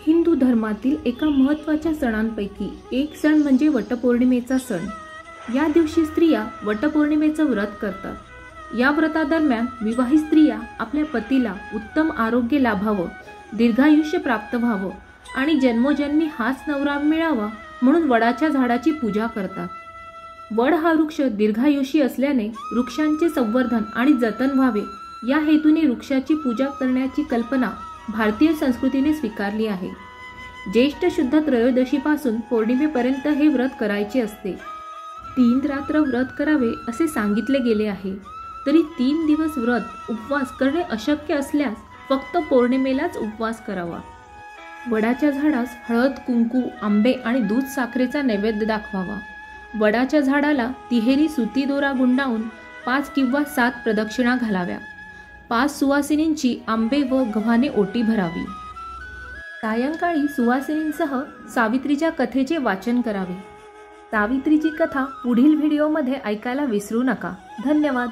हिंदू धर्मातील एका महत्त्वाच्या सणांपैकी एक सण म्हणजे वटपौर्णिमेचा सण। या दिवशी स्त्रिया वटपौर्णिमेचं व्रत करतात। या व्रतादरम्यान विवाहित स्त्रिया आपल्या पतीला उत्तम आरोग्य लाभावं, दीर्घायुष्य प्राप्त व्हावं आणि जन्मोजन्मी हाच नवरा मिळावा म्हणून वडाच्या झाडाची पूजा करतात। वड हा वृक्ष दीर्घायुषी असल्याने वृक्षांचे संवर्धन आणि जतन व्हावे या हेतूने वृक्षाची पूजा करण्याची कल्पना भारतीय संस्कृतीने स्वीकारली आहे। ज्येष्ठ शुद्ध त्रयोदशीपासून पौर्णिमेपर्यंत हे व्रत करायचे असते। 3 रात्र व्रत करावे असे सांगितले गेले आहे। तरी 3 दिवस व्रत उपवास करणे अशक्य असल्यास फक्त पौर्णिमेलाच उपवास करावा। वडाच्या झाडास हळद, कुंकू, आंबे आणि दूध साखरेचा नैवेद्य दाखवावा। वडाच्या झाडाला तिहेरी सुती दोरा गुंडाळून 5 किंवा 7 प्रदक्षिणा घालाव्या। 5 सुवासिनींची आंबे व गव्हाने ओटी भरावी। सायंकाळी सुवासिनींसह सावित्रीच्या कथेचे वाचन करावे। सावित्रीची कथा पुढील व्हिडिओमध्ये ऐकायला विसरू नका। धन्यवाद।